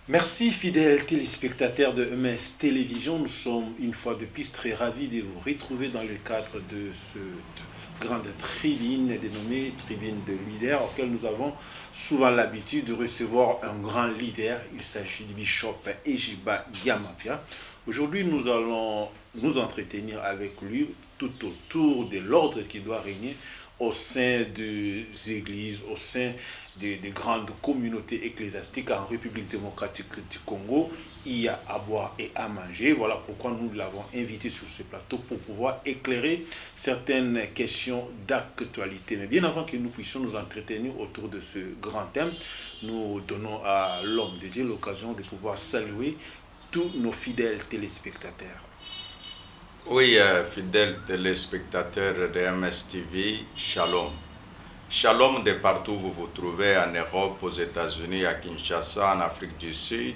Merci fidèles téléspectateurs de EMS Télévision. Nous sommes une fois de plus très ravis de vous retrouver dans le cadre de cette grande tribune dénommée tribune de leaders auquel nous avons souvent l'habitude de recevoir un grand leader. Il s'agit du bishop Ejiba Yamapia. Aujourd'hui, nous allons nous entretenir avec lui tout autour de l'ordre qui doit régner au sein des églises, au sein des grandes communautés ecclésiastiques en République démocratique du Congo. Il y a à boire et à manger. Voilà pourquoi nous l'avons invité sur ce plateau pour pouvoir éclairer certaines questions d'actualité. Mais bien avant que nous puissions nous entretenir autour de ce grand thème, nous donnons à l'homme de Dieu l'occasion de pouvoir saluer tous nos fidèles téléspectateurs. Oui, fidèles téléspectateurs de MSTV, Shalom. Shalom de partout où vous vous trouvez, en Europe, aux États-Unis, à Kinshasa, en Afrique du Sud,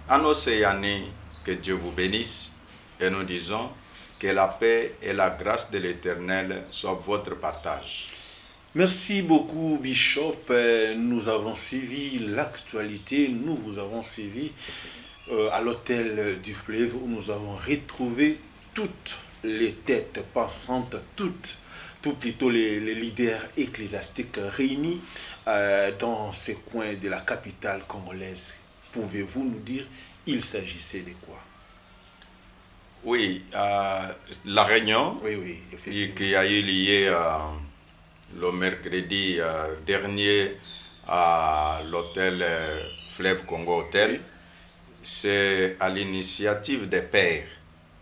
en Océanie, que Dieu vous bénisse. Et nous disons que la paix et la grâce de l'Éternel soient votre partage. Merci beaucoup, Bishop. Nous avons suivi l'actualité, nous vous avons suivi à l'hôtel du fleuve où nous avons retrouvé toutes les têtes pensantes, tout plutôt les leaders ecclésiastiques réunis dans ces coins de la capitale congolaise. Pouvez-vous nous dire, il s'agissait de quoi? Oui, la réunion qui a eu lieu le mercredi dernier à l'hôtel Fleuve Congo Hotel, c'est à l'initiative des pères.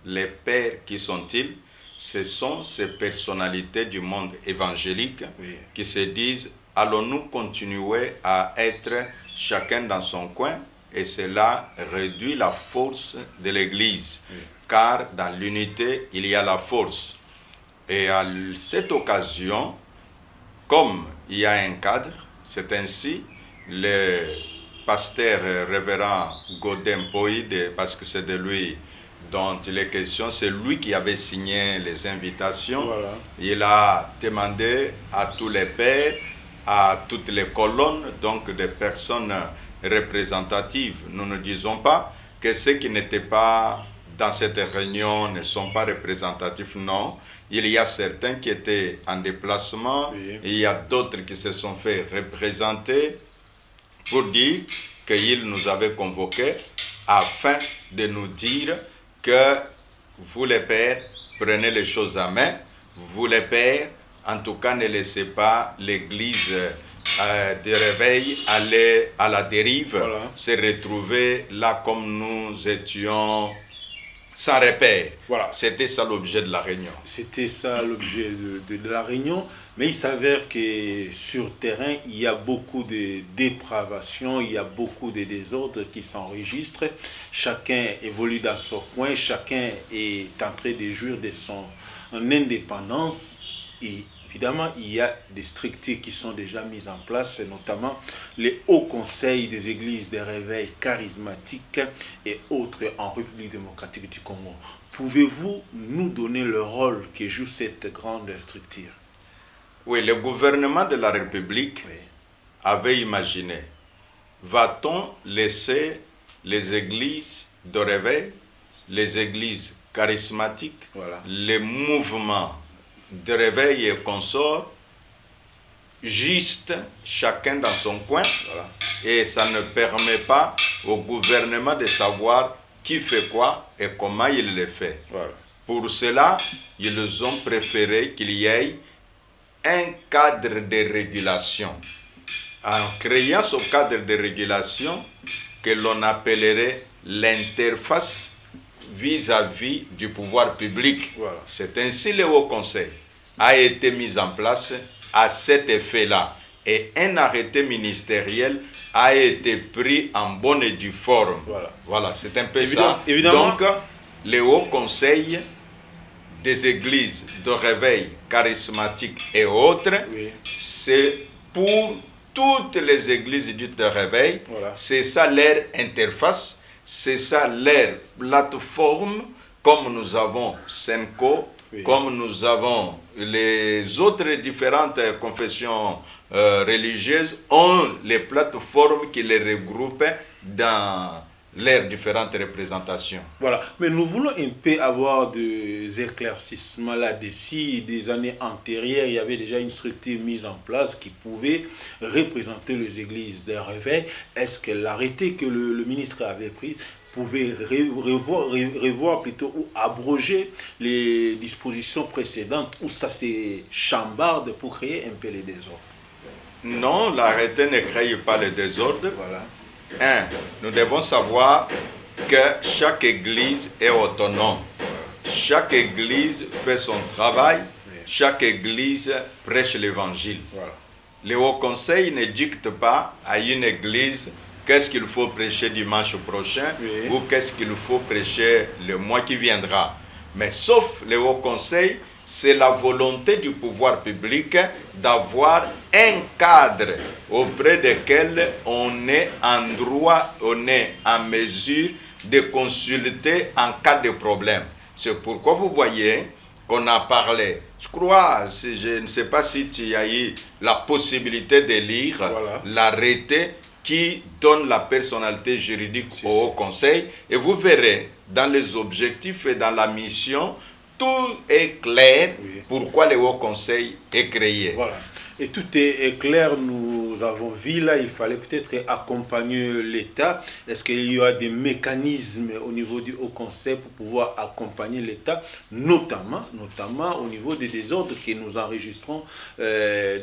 Les pères, qui sont-ils? Ce sont ces personnalités du monde évangélique qui se disent, allons-nous continuer à être chacun dans son coin? Et cela réduit la force de l'Église, car dans l'unité, il y a la force. Et à cette occasion, comme il y a un cadre, c'est ainsi, le pasteur révérend Godin Poïde, parce que c'est de lui dont il est question, c'est lui qui avait signé les invitations. Voilà. Il a demandé à tous les pères, à toutes les colonnes, donc des personnes représentatives. Nous ne disons pas que ceux qui n'étaient pas dans cette réunion ne sont pas représentatifs, non. Il y a certains qui étaient en déplacement, il y a d'autres qui se sont fait représenter pour dire qu'ils nous avaient convoqués afin de nous dire que vous les pères, prenez les choses en main. Vous les pères, en tout cas, ne laissez pas l'église de réveil aller à la dérive, se retrouver là comme nous étions sans repère. Voilà. C'était ça l'objet de la réunion. C'était ça l'objet de la réunion. Mais il s'avère que sur terrain, il y a beaucoup de dépravation, il y a beaucoup de désordres qui s'enregistrent. Chacun évolue dans son coin, chacun est en train de jouir de son indépendance. Et évidemment, il y a des structures qui sont déjà mises en place, notamment les hauts conseils des églises de réveil charismatiques et autres en République démocratique du Congo. Pouvez-vous nous donner le rôle que joue cette grande structure? Oui, le gouvernement de la République avait imaginé, va-t-on laisser les églises de réveil, les églises charismatiques, les mouvements de réveil et consorts, juste chacun dans son coin, et ça ne permet pas au gouvernement de savoir qui fait quoi et comment il le fait. Pour cela, ils ont préféré qu'il y ait un cadre de régulation. En créant ce cadre de régulation que l'on appellerait l'interface vis-à-vis du pouvoir public. C'est ainsi le Haut Conseil a été mis en place à cet effet-là. Et un arrêté ministériel a été pris en bonne et due forme. Voilà, c'est un peu ça. Évidemment. Donc, le Haut Conseil des églises de réveil charismatique et autres, c'est pour toutes les églises dites de réveil, c'est ça leur interface, c'est ça leur plateforme, comme nous avons Senko, comme nous avons les autres différentes confessions religieuses, ont les plateformes qui les regroupent dans leurs différentes représentations. Voilà, mais nous voulons un peu avoir des éclaircissements là-dessus. Des années antérieures, il y avait déjà une structure mise en place qui pouvait représenter les églises des réveils. Est-ce que l'arrêté que le ministre avait pris pouvait revoir plutôt ou abroger les dispositions précédentes où ça s'est chambarde pour créer un peu les désordres? Non, l'arrêté ne crée pas le désordre. Voilà. Nous devons savoir que chaque église est autonome. Chaque église fait son travail. Chaque église prêche l'évangile. Voilà. Le Haut Conseil ne dicte pas à une église qu'est-ce qu'il faut prêcher dimanche prochain ou qu'est-ce qu'il faut prêcher le mois qui viendra. Mais sauf le Haut Conseil, c'est la volonté du pouvoir public d'avoir un cadre auprès duquel on est en droit, on est en mesure de consulter en cas de problème. C'est pourquoi vous voyez qu'on a parlé. Je crois, je ne sais pas si tu as eu la possibilité de lire l'arrêté qui donne la personnalité juridique au Haut Conseil, et vous verrez dans les objectifs et dans la mission, tout est clair pourquoi le Haut Conseil est créé. Voilà. Et tout est clair, nous avons vu là, il fallait peut-être accompagner l'État. Est-ce qu'il y a des mécanismes au niveau du Haut Conseil pour pouvoir accompagner l'État, notamment au niveau des désordres que nous enregistrons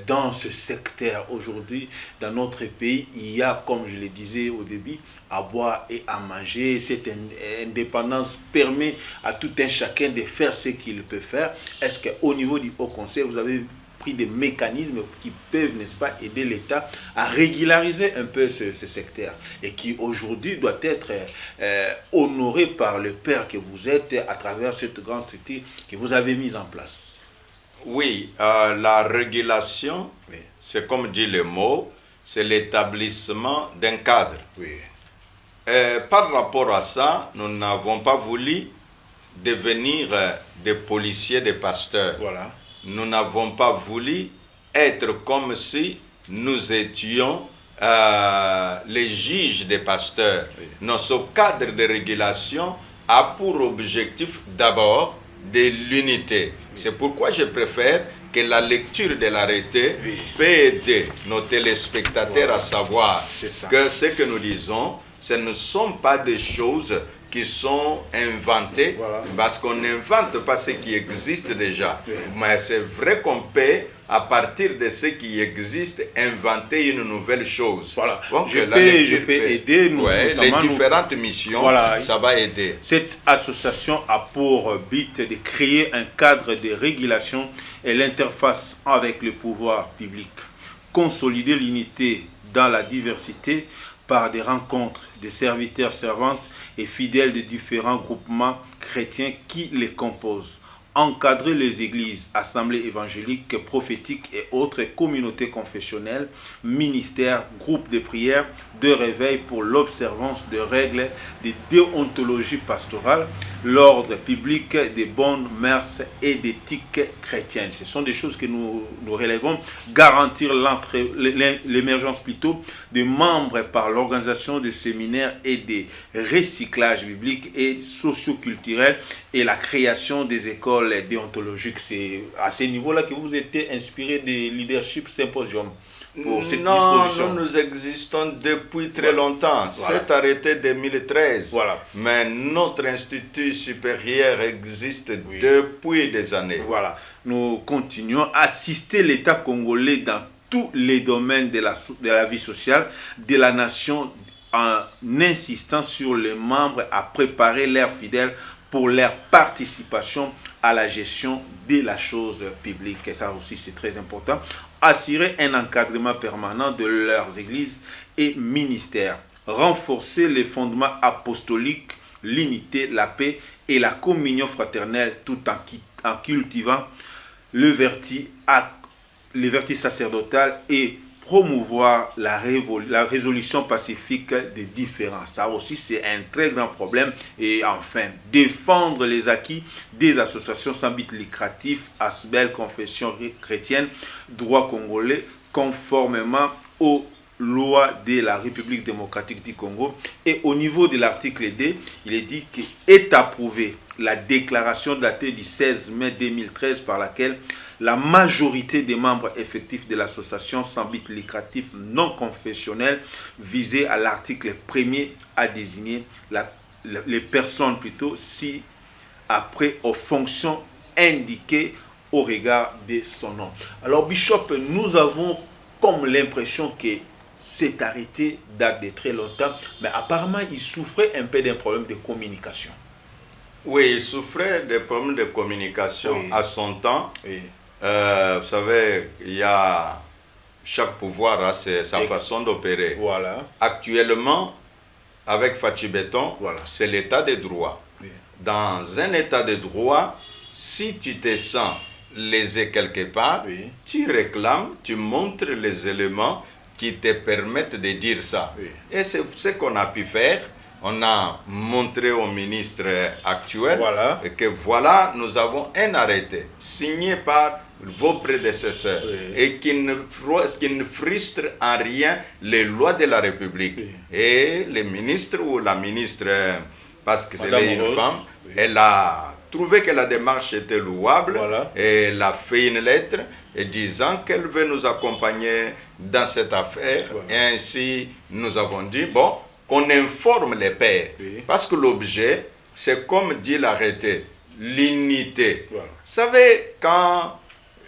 dans ce secteur aujourd'hui, dans notre pays? Il y a, comme je le disais au début, à boire et à manger. Cette indépendance permet à tout un chacun de faire ce qu'il peut faire. Est-ce qu'au niveau du Haut Conseil, vous avez pris des mécanismes qui peuvent, n'est-ce pas, aider l'État à régulariser un peu ce secteur et qui aujourd'hui doit être honoré par le Père que vous êtes à travers cette grande structure que vous avez mise en place? Oui, la régulation, c'est comme dit le mot, c'est l'établissement d'un cadre. Par rapport à ça, nous n'avons pas voulu devenir des policiers, des pasteurs. Voilà. Nous n'avons pas voulu être comme si nous étions les juges des pasteurs. Notre cadre de régulation a pour objectif d'abord de l'unité. C'est pourquoi je préfère que la lecture de l'arrêté peut aider nos téléspectateurs à savoir que ce que nous disons, ce ne sont pas des choses qui sont inventées, parce qu'on n'invente pas ce qui existe déjà. Mais c'est vrai qu'on peut, à partir de ce qui existe, inventer une nouvelle chose. Voilà. Donc, je peux aider. Les différentes missions, ça va aider. Cette association a pour but de créer un cadre de régulation et l'interface avec le pouvoir public. Consolider l'unité dans la diversité par des rencontres des serviteurs, servantes et fidèles des différents groupements chrétiens qui les composent. Encadrer les églises, assemblées évangéliques, prophétiques et autres communautés confessionnelles, ministères, groupes de prière, de réveil pour l'observance de règles de déontologie pastorale, l'ordre public des bonnes mœurs et d'éthique chrétienne. Ce sont des choses que nous relèvons. Garantir l'émergence plutôt de membres par l'organisation de séminaires et des recyclages bibliques et socioculturels et la création des écoles déontologiques. C'est à ce niveau-là que vous êtes inspiré des Leadership Symposium pour cette disposition. Nous existons depuis très longtemps. Cet arrêté 2013. Mais notre institut supérieur existe depuis des années. Voilà. Nous continuons à assister l'État congolais dans tous les domaines de la vie sociale de la nation en insistant sur les membres à préparer leurs fidèles pour leur participation à la gestion de la chose publique. Et ça aussi, c'est très important. Assurer un encadrement permanent de leurs églises et ministères. Renforcer les fondements apostoliques, l'unité, la paix et la communion fraternelle tout en cultivant le vertu sacerdotal et promouvoir la résolution pacifique des différends. Ça aussi, c'est un très grand problème. Et enfin, défendre les acquis des associations sans but lucratif, ASBEL, Confession chrétienne, droit congolais, conformément aux loi de la République démocratique du Congo. Et au niveau de l'article D, il est dit qu'est approuvée la déclaration datée du 16 mai 2013 par laquelle la majorité des membres effectifs de l'association sans but lucratif non confessionnelle visée à l'article 1er a désigné les personnes plutôt si après aux fonctions indiquées au regard de son nom. Alors Bishop, nous avons comme l'impression que cet arrêté date de très longtemps, mais apparemment il souffrait un peu d'un problème de communication. Oui, il souffrait des problèmes de communication à son temps. Oui. Vous savez, il y a chaque pouvoir a sa façon d'opérer. Voilà. Actuellement, avec Fachi Béton, Voilà. c'est l'état de droit. Oui. Dans un état de droit, si tu te sens lésé quelque part, Oui. tu réclames, tu montres les éléments qui te permettent de dire ça. Oui. Et c'est ce qu'on a pu faire. On a montré au ministre actuel que voilà, nous avons un arrêté signé par vos prédécesseurs et qui ne frustre en rien les lois de la République. Et le ministre ou la ministre, parce que c'est une femme, elle a trouvé que la démarche était louable et elle a fait une lettre et disant qu'elle veut nous accompagner dans cette affaire. Et ainsi, nous avons dit, bon, qu'on informe les pères. Parce que l'objet, c'est comme dit l'arrêté, l'unité. Vous savez, quand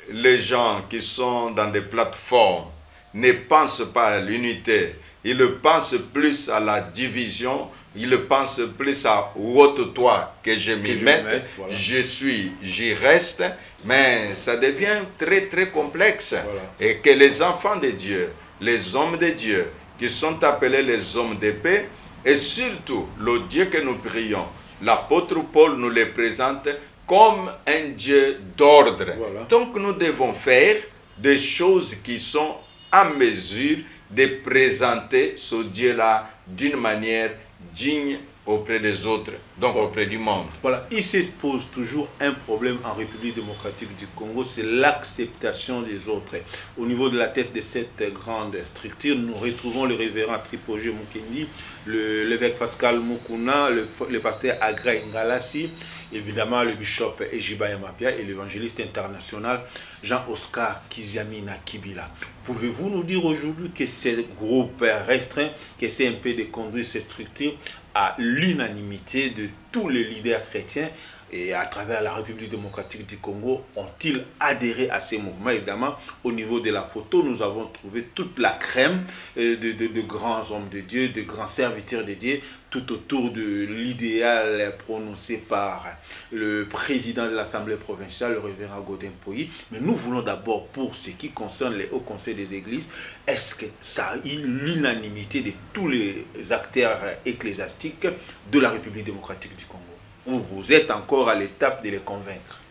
les gens qui sont dans des plateformes ne pensent pas à l'unité, ils pensent plus à la division, ils pensent plus à ôte-toi que je m'y mette, j'y reste, mais ça devient très très complexe. Et que les enfants de Dieu, les hommes de Dieu, qui sont appelés les hommes de paix, et surtout le Dieu que nous prions, l'apôtre Paul nous le présente comme un Dieu d'ordre. Donc nous devons faire des choses qui sont à mesure de présenter ce Dieu-là d'une manière digne auprès des autres, donc auprès du monde. Voilà, il se pose toujours un problème en République démocratique du Congo, c'est l'acceptation des autres. Au niveau de la tête de cette grande structure, nous retrouvons le révérend Tripogé Mukendi, l'évêque Pascal Mukuna, le pasteur Agra Ngalassi, évidemment le bishop Ejiba Yamapia et l'évangéliste international Jean-Oscar Kiziamina Kibila. Pouvez-vous nous dire aujourd'hui que ce groupe restreint, que c'est un peu de conduire cette structure à l'unanimité de tous les leaders chrétiens et à travers la République démocratique du Congo ont-ils adhéré à ces mouvements? Évidemment, au niveau de la photo, nous avons trouvé toute la crème de grands hommes de Dieu, de grands serviteurs de Dieu, tout autour de l'idéal prononcé par le président de l'Assemblée provinciale, le révérend Godin Poyi. Mais nous voulons d'abord, pour ce qui concerne les hauts conseils des églises, est-ce que ça a eu l'unanimité de tous les acteurs ecclésiastiques de la République démocratique du Congo? Ou vous êtes encore à l'étape de les convaincre?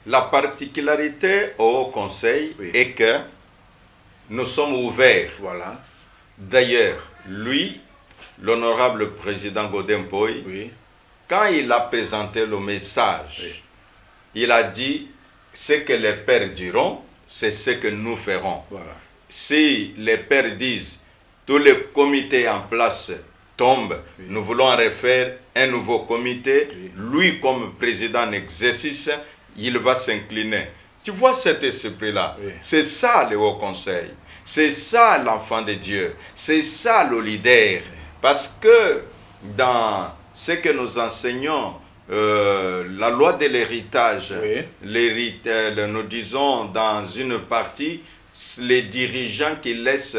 La particularité au Conseil est que nous sommes ouverts. Voilà. D'ailleurs, lui, l'honorable président Godin Poyi, quand il a présenté le message, il a dit ce que les pères diront, c'est ce que nous ferons. Voilà. Si les pères disent tous les comités en place tombent, nous voulons en refaire un nouveau comité, lui comme président en exercice, il va s'incliner. Tu vois cet esprit-là, c'est ça le Haut Conseil, c'est ça l'enfant de Dieu, c'est ça le leader. Parce que dans ce que nous enseignons, la loi de l'héritage, nous disons dans une partie, les dirigeants qui laissent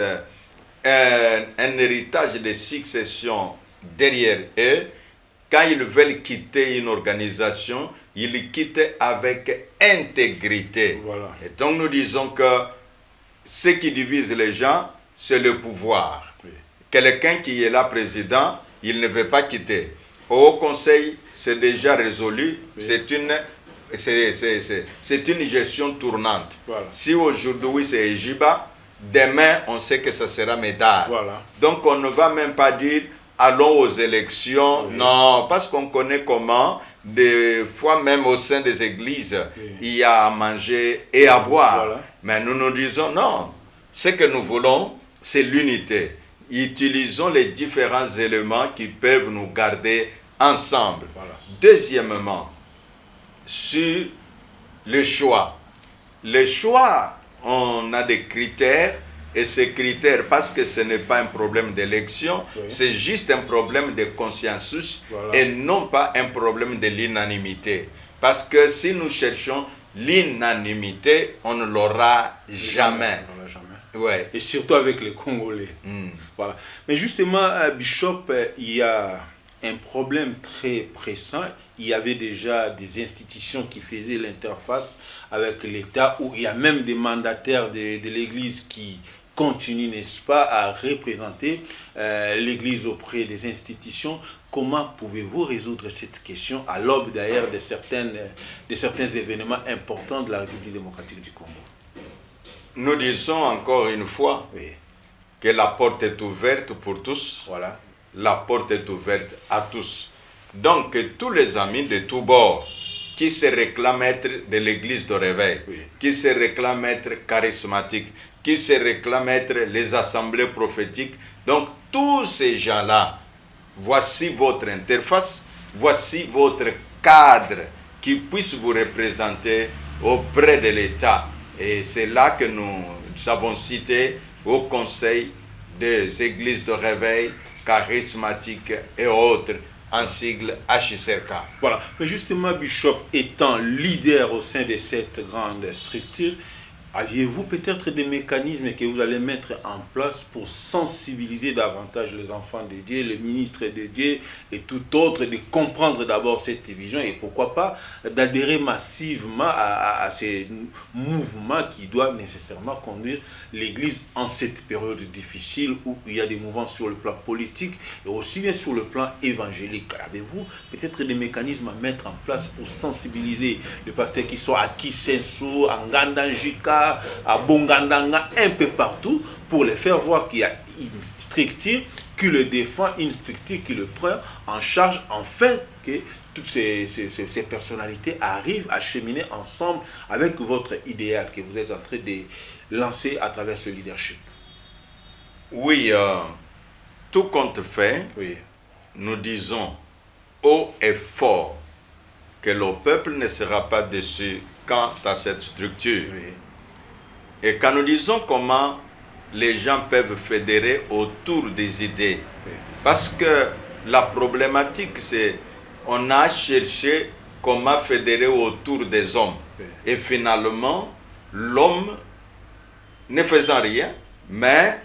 un héritage de succession derrière eux, quand ils veulent quitter une organisation, ils quittent avec intégrité. Voilà. Et donc nous disons que ce qui divise les gens, c'est le pouvoir. Quelqu'un qui est là président, il ne veut pas quitter. Au Conseil, c'est déjà résolu, c'est une gestion tournante. Voilà. Si aujourd'hui c'est Ejiba, demain on sait que ça sera Médard. Voilà. Donc on ne va même pas dire allons aux élections, non, parce qu'on connaît comment, des fois même au sein des églises, il y a à manger et à boire. Voilà. Mais nous nous disons non, ce que nous voulons, c'est l'unité. Utilisons les différents éléments qui peuvent nous garder ensemble. Voilà. Deuxièmement, sur le choix. Le choix, on a des critères, et ces critères, parce que ce n'est pas un problème d'élection, Oui. c'est juste un problème de consensus, Voilà. et non pas un problème de l'unanimité. Parce que si nous cherchons l'unanimité, on ne l'aura jamais. On l'a jamais. Ouais. Et surtout avec les Congolais. Voilà. Mais justement, Bishop, il y a un problème très pressant. Il y avait déjà des institutions qui faisaient l'interface avec l'État, où il y a même des mandataires de l'Église qui continuent, n'est-ce pas, à représenter l'Église auprès des institutions. Comment pouvez-vous résoudre cette question à l'aube d'ailleurs de certains événements importants de la République démocratique du Congo? Nous disons encore une fois Oui. que la porte est ouverte pour tous. Voilà. La porte est ouverte à tous. Donc, tous les amis de tous bords qui se réclament être de l'église de réveil, Oui. qui se réclament être charismatiques, qui se réclament être les assemblées prophétiques, donc tous ces gens-là, voici votre interface, voici votre cadre qui puisse vous représenter auprès de l'État. Et c'est là que nous avons cité au Conseil des églises de réveil, charismatiques et autres, en sigle HCRK. Voilà. Mais justement, Bishop, étant leader au sein de cette grande structure, aviez-vous peut-être des mécanismes que vous allez mettre en place pour sensibiliser davantage les enfants de Dieu, les ministres de Dieu et tout autre, de comprendre d'abord cette vision et pourquoi pas d'adhérer massivement à ces mouvements qui doivent nécessairement conduire l'Église en cette période difficile où il y a des mouvements sur le plan politique et aussi bien sur le plan évangélique? Avez-vous peut-être des mécanismes à mettre en place pour sensibiliser les pasteurs qui sont à Kisensu, à Ngandanjika, à Bongandanga, un peu partout, pour les faire voir qu'il y a une structure qui le défend, une structure qui le prend en charge, afin que toutes ces personnalités arrivent à cheminer ensemble avec votre idéal que vous êtes en train de lancer à travers ce leadership? Oui, tout compte fait, Oui. nous disons haut et fort que le peuple ne sera pas déçu quant à cette structure. Oui. Et quand nous disons comment les gens peuvent fédérer autour des idées, Oui. parce que la problématique, c'est on a cherché comment fédérer autour des hommes. Oui. Et finalement, l'homme, ne faisant rien, mais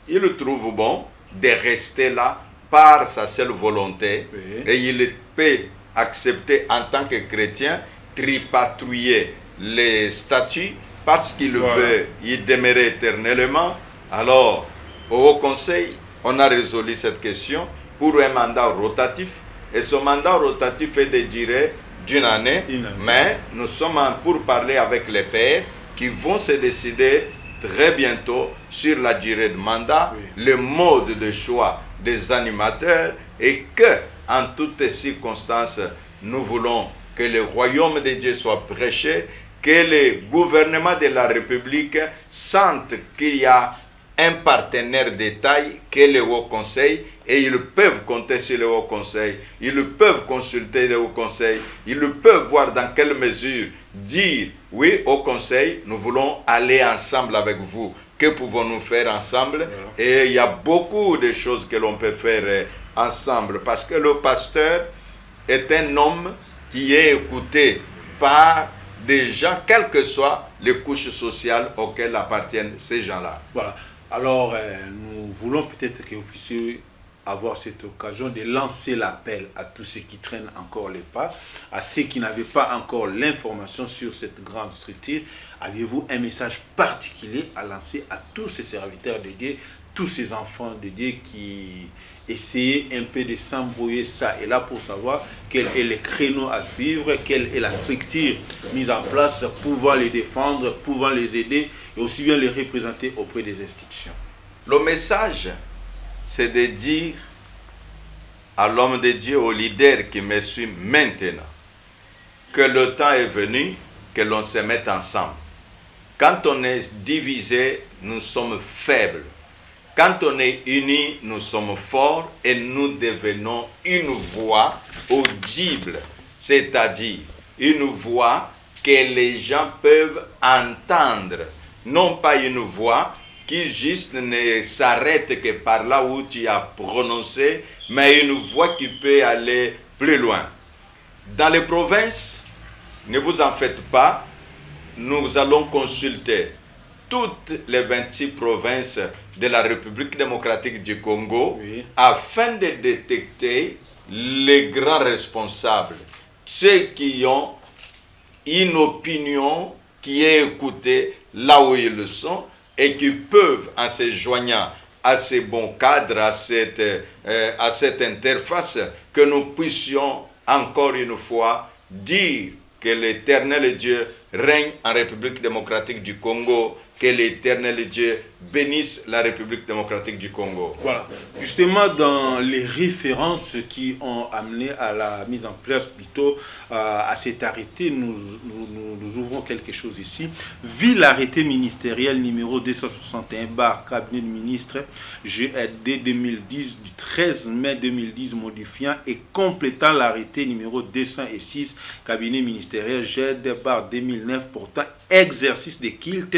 il trouve bon de rester là par sa seule volonté. Oui. Et il peut accepter en tant que chrétien, tripatouiller les statuts parce qu'il Voilà. veut y demeurer éternellement. Alors, au Haut Conseil, on a résolu cette question pour un mandat rotatif. Et ce mandat rotatif est de durée d'une année. Mais nous sommes pour parler avec les pères qui vont se décider très bientôt sur la durée de mandat, Oui. le mode de choix des animateurs, et que, en toutes circonstances, nous voulons que le royaume de Dieu soit prêché, que le gouvernement de la République sente qu'il y a un partenaire de taille qu'est le Haut Conseil, et ils peuvent compter sur le Haut Conseil, ils peuvent consulter le Haut Conseil, ils peuvent voir dans quelle mesure dire oui au Conseil, nous voulons aller ensemble avec vous. Que pouvons-nous faire ensemble? Et il y a beaucoup de choses que l'on peut faire ensemble, parce que le pasteur est un homme qui est écouté par des gens, quelles que soient les couches sociales auxquelles appartiennent ces gens-là. Voilà. Alors, nous voulons peut-être que vous puissiez avoir cette occasion de lancer l'appel à tous ceux qui traînent encore les pas, à ceux qui n'avaient pas encore l'information sur cette grande structure. Avez-vous un message particulier à lancer à tous ces serviteurs de Dieu, tous ces enfants de Dieu qui essayaient un peu de s'embrouiller ça et là pour savoir quel est le créneau à suivre, quelle est la structure mise en place pouvant les défendre, pouvant les aider et aussi bien les représenter auprès des institutions? Le message, c'est de dire à l'homme de Dieu, au leader qui me suit maintenant, que le temps est venu que l'on se mette ensemble. Quand on est divisé, nous sommes faibles. Quand on est unis, nous sommes forts et nous devenons une voix audible, c'est-à-dire une voix que les gens peuvent entendre, non pas une voix qui juste ne s'arrête que par là où tu as prononcé, mais une voix qui peut aller plus loin. Dans les provinces, ne vous en faites pas, nous allons consulter toutes les 26 provinces de la République démocratique du Congo, oui, afin de détecter les grands responsables, ceux qui ont une opinion qui est écoutée là où ils sont et qui peuvent, en se joignant à ces bons cadres, à cette interface, que nous puissions encore une fois dire que l'Éternel Dieu règne en République démocratique du Congo, que l'Éternel Dieu bénisse la République démocratique du Congo. Voilà. Justement, dans les références qui ont amené à la mise en place plutôt à cet arrêté, nous ouvrons quelque chose ici. Vu l'arrêté ministériel numéro 261 cabinet de ministres GED 2010 du 13 mai 2010 modifiant et complétant l'arrêté numéro 206 cabinet ministériel GED 2009 portant exercice des cultes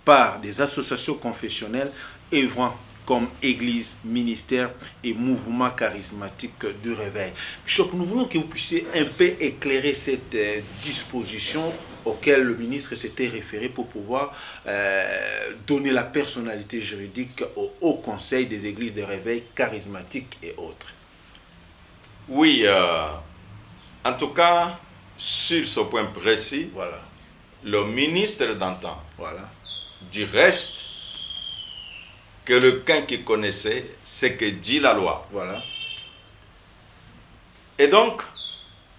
par des associations confessionnelles œuvrant comme église, ministère et mouvement charismatique de réveil. Bishop, nous voulons que vous puissiez un peu éclairer cette disposition auquel le ministre s'était référé pour pouvoir donner la personnalité juridique au Haut Conseil des églises de réveil charismatiques et autres. Oui, en tout cas, sur ce point précis, voilà, le ministre d'antan, voilà, du reste, quelqu'un qui connaissait ce que dit la loi. Voilà. Et donc,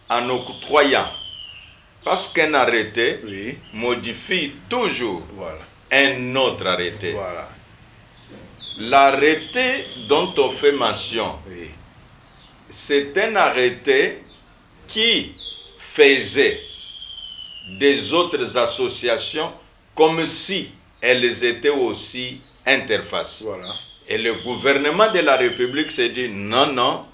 en octroyant, parce qu'un arrêté, oui, modifie toujours, voilà, un autre arrêté. Voilà. L'arrêté dont on fait mention, oui, c'est un arrêté qui faisait des autres associations comme si elles étaient aussi interfaces. Voilà. Et le gouvernement de la République s'est dit non, non,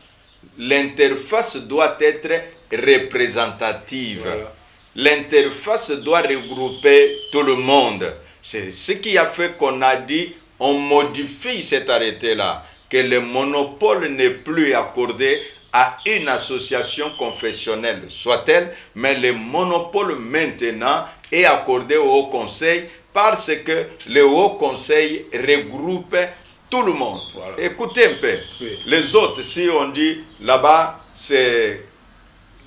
l'interface doit être représentative. Voilà. L'interface doit regrouper tout le monde. C'est ce qui a fait qu'on a dit on modifie cet arrêté-là, que le monopole n'est plus accordé à une association confessionnelle, soit-elle, mais le monopole maintenant est accordé au Haut Conseil parce que le Haut Conseil regroupe tout le monde. Voilà. Écoutez un peu. Oui. Les autres, si on dit là-bas, c'est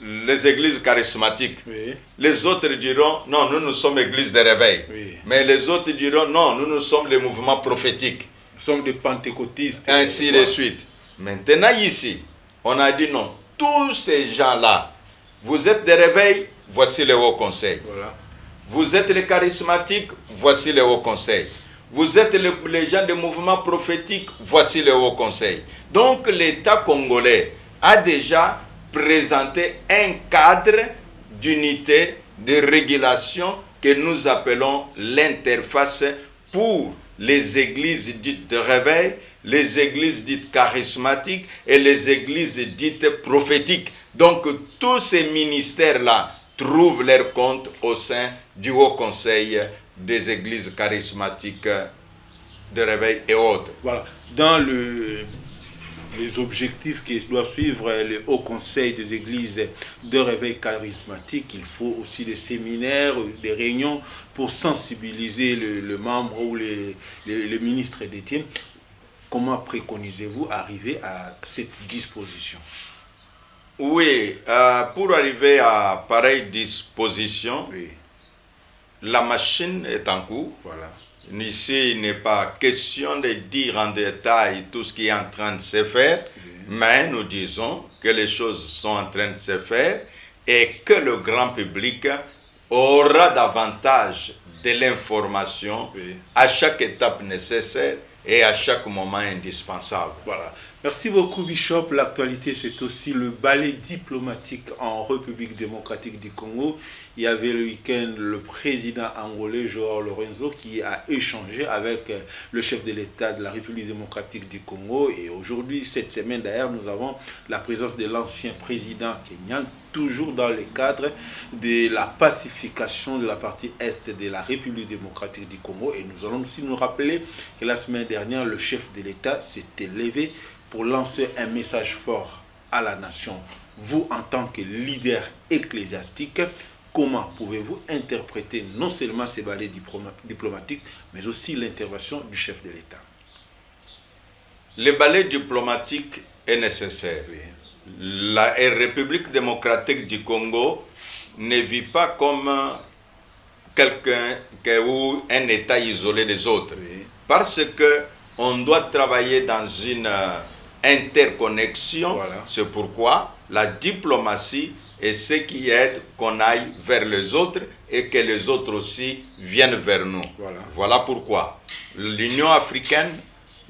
les églises charismatiques. Oui. Les autres diront, non, nous sommes églises de réveil. Oui. Mais les autres diront, non, nous sommes les mouvements prophétiques. Nous sommes des pentecôtistes. Ainsi de suite. Maintenant ici, on a dit non. Tous ces gens-là, vous êtes des réveils, voici le Haut Conseil. Voilà. Vous êtes les charismatiques, voici le Haut Conseil. Vous êtes les gens des mouvements prophétiques, voici le Haut Conseil. Donc l'État congolais a déjà présenté un cadre d'unité, de régulation que nous appelons l'interface pour les églises dites de réveil, les églises dites charismatiques et les églises dites prophétiques. Donc tous ces ministères-là trouvent leur compte au sein du Haut Conseil des églises charismatiques de réveil et autres. Voilà. Dans les objectifs qui doivent suivre le Haut Conseil des églises de réveil charismatique, il faut aussi des séminaires, des réunions pour sensibiliser le membre ou les ministres d'État. Comment préconisez-vous arriver à cette disposition? Oui, pour arriver à pareille disposition, oui, la machine est en cours. Voilà. Ici, il n'est pas question de dire en détail tout ce qui est en train de se faire, oui, mais nous disons que les choses sont en train de se faire et que le grand public aura davantage de l'information, oui, à chaque étape nécessaire et à chaque moment indispensable. Voilà. Merci beaucoup, Bishop. L'actualité, c'est aussi le ballet diplomatique en République démocratique du Congo. Il y avait le week-end le président angolais, Joao Lorenzo, qui a échangé avec le chef de l'État de la République démocratique du Congo. Et aujourd'hui, cette semaine d'ailleurs, nous avons la présence de l'ancien président kenyan, toujours dans le cadre de la pacification de la partie est de la République démocratique du Congo. Et nous allons aussi nous rappeler que la semaine dernière, le chef de l'État s'était levé pour lancer un message fort à la nation. Vous, en tant que leader ecclésiastique, comment pouvez-vous interpréter non seulement ces ballets diplomatiques, mais aussi l'intervention du chef de l'État? Le ballet diplomatique est nécessaire. Oui. La République démocratique du Congo ne vit pas comme quelqu'un ou un État isolé des autres. Oui. Parce que on doit travailler dans une interconnexion. Voilà. C'est pourquoi la diplomatie est ce qui aide qu'on aille vers les autres et que les autres aussi viennent vers nous. Voilà pourquoi l'Union africaine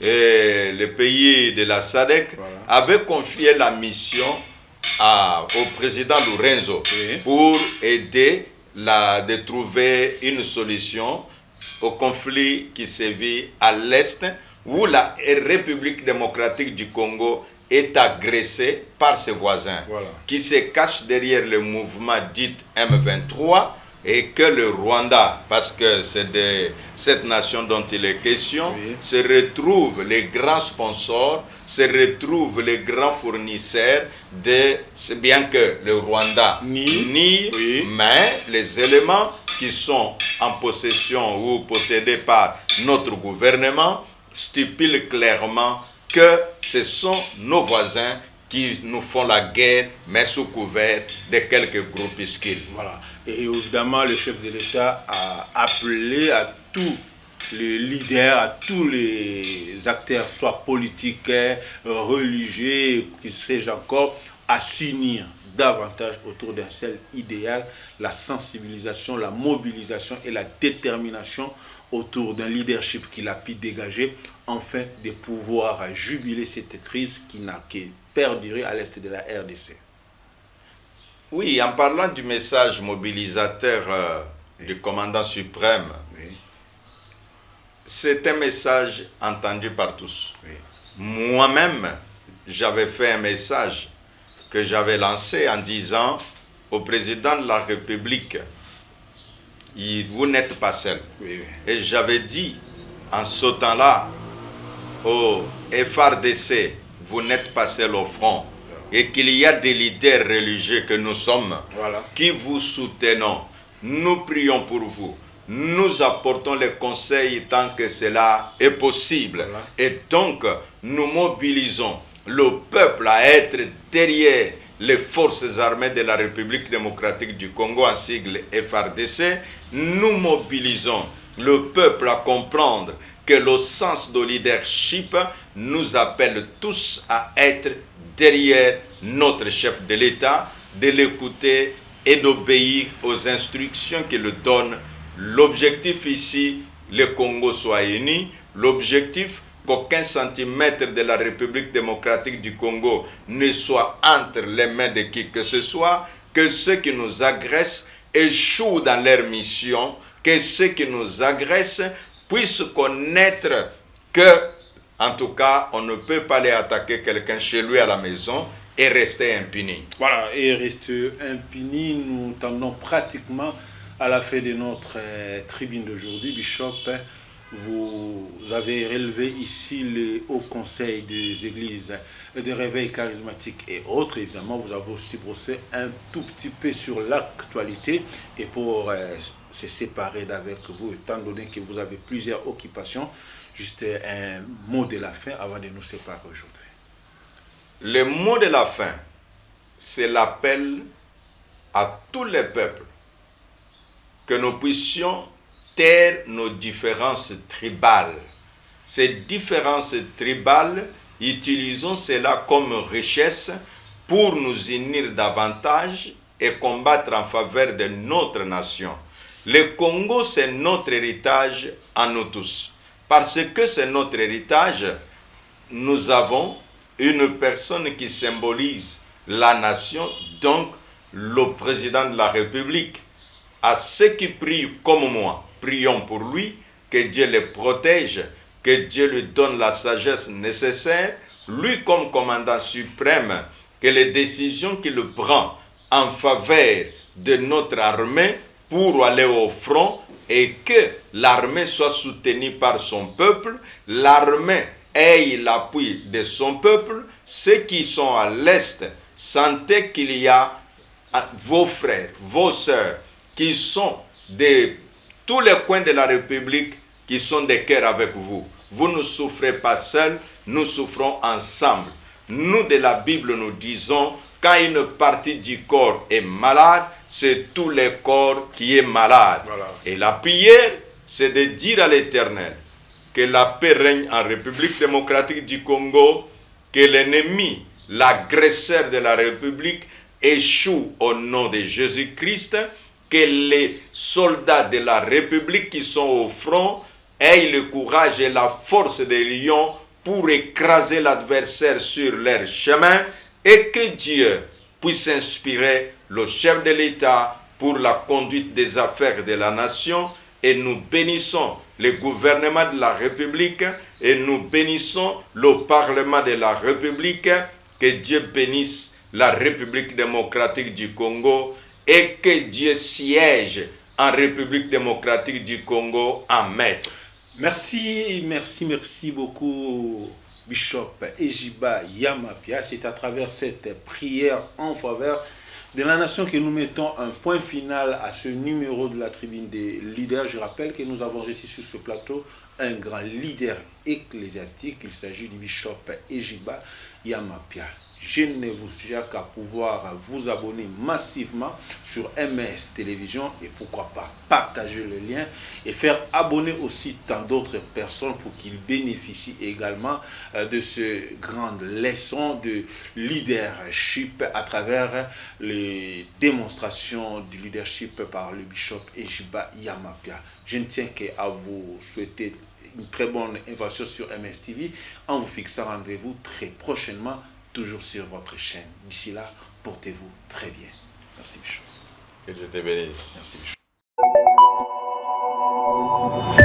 et les pays de la SADC avaient confié la mission au président Lorenzo pour aider de trouver une solution au conflit qui sévit à l'Est, où la République démocratique du Congo est agressée par ses voisins, qui se cachent derrière le mouvement dit M23, et que le Rwanda, parce que c'est de cette nation dont il est question, se retrouve les grands sponsors, se retrouve les grands fournisseurs c'est bien que le Rwanda nie, mais les éléments qui sont en possession ou possédés par notre gouvernement stipule clairement que ce sont nos voisins qui nous font la guerre, mais sous couvert de quelques groupuscules. Voilà. Et évidemment, le chef de l'État a appelé à tous les leaders, à tous les acteurs, soit politiques, religieux, qui sais-je encore, à s'unir davantage autour d'un seul idéal, la sensibilisation, la mobilisation et la détermination autour d'un leadership qu'il a pu dégager, afin de pouvoir jubiler cette crise qui n'a que perduré à l'est de la RDC. Oui, en parlant du message mobilisateur du commandant suprême, c'est un message entendu par tous. Moi-même, j'avais fait un message que j'avais lancé en disant au président de la République, vous n'êtes pas seul. Et j'avais dit en ce temps-là au FRDC, vous n'êtes pas seul au front. Et qu'il y a des leaders religieux que nous sommes, qui vous soutenons. Nous prions pour vous. Nous apportons les conseils tant que cela est possible. Et donc, nous mobilisons le peuple à être derrière les forces armées de la République démocratique du Congo, en sigle FRDC. Nous mobilisons le peuple à comprendre que le sens de leadership nous appelle tous à être derrière notre chef de l'État, de l'écouter et d'obéir aux instructions qu'il donne. L'objectif ici, le Congo soit uni. L'objectif, qu'aucun centimètre de la République démocratique du Congo ne soit entre les mains de qui que ce soit, que ceux qui nous agressent échouent dans leur mission, que ceux qui nous agressent puissent connaître que, en tout cas, on ne peut pas aller attaquer quelqu'un chez lui à la maison et rester impuni. Voilà, et rester impuni, nous tendons pratiquement à la fin de notre tribune d'aujourd'hui. Bishop, vous avez relevé ici le Haut Conseil des Églises de réveil charismatique et autres. Évidemment, vous avez aussi brossé un tout petit peu sur l'actualité. Et pour se séparer d'avec vous, étant donné que vous avez plusieurs occupations, juste un mot de la fin avant de nous séparer aujourd'hui. Le mot de la fin, c'est l'appel à tous les peuples que nous puissions taire nos différences tribales. Ces différences tribales, utilisons cela comme richesse pour nous unir davantage et combattre en faveur de notre nation. Le Congo, c'est notre héritage à nous tous. Parce que c'est notre héritage, nous avons une personne qui symbolise la nation, donc le président de la République. À ceux qui prient comme moi, prions pour lui, que Dieu le protège, que Dieu lui donne la sagesse nécessaire, lui comme commandant suprême, que les décisions qu'il prend en faveur de notre armée pour aller au front et que l'armée soit soutenue par son peuple, l'armée ait l'appui de son peuple, ceux qui sont à l'Est, sentez qu'il y a vos frères, vos sœurs, qui sont de tous les coins de la République, qui sont de cœur avec vous. Vous ne souffrez pas seuls, nous souffrons ensemble. Nous, de la Bible, nous disons, quand une partie du corps est malade, c'est tout le corps qui est malade. Voilà. Et la prière, c'est de dire à l'Éternel que la paix règne en République démocratique du Congo, que l'ennemi, l'agresseur de la République, échoue au nom de Jésus-Christ, que les soldats de la République qui sont au front aient le courage et la force des lions pour écraser l'adversaire sur leur chemin, et que Dieu puisse inspirer le chef de l'État pour la conduite des affaires de la nation. Et nous bénissons le gouvernement de la République et nous bénissons le Parlement de la République. Que Dieu bénisse la République démocratique du Congo et que Dieu siège en République démocratique du Congo. Amen. Merci beaucoup, Bishop Ejiba Yamapia. C'est à travers cette prière en faveur de la nation que nous mettons un point final à ce numéro de la tribune des leaders. Je rappelle que nous avons reçu sur ce plateau un grand leader ecclésiastique. Il s'agit du Bishop Ejiba Yamapia. Je ne vous suggère qu'à pouvoir vous abonner massivement sur MS Télévision et pourquoi pas partager le lien et faire abonner aussi tant d'autres personnes pour qu'ils bénéficient également de ce grande leçon de leadership à travers les démonstrations du leadership par le bishop Ejiba Yamapia. Je ne tiens qu'à vous souhaiter une très bonne invitation sur MS TV en vous fixant rendez-vous très prochainement, toujours sur votre chaîne. D'ici là, portez-vous très bien. Merci, Bishop. Que Dieu te bénisse. Merci, Bishop.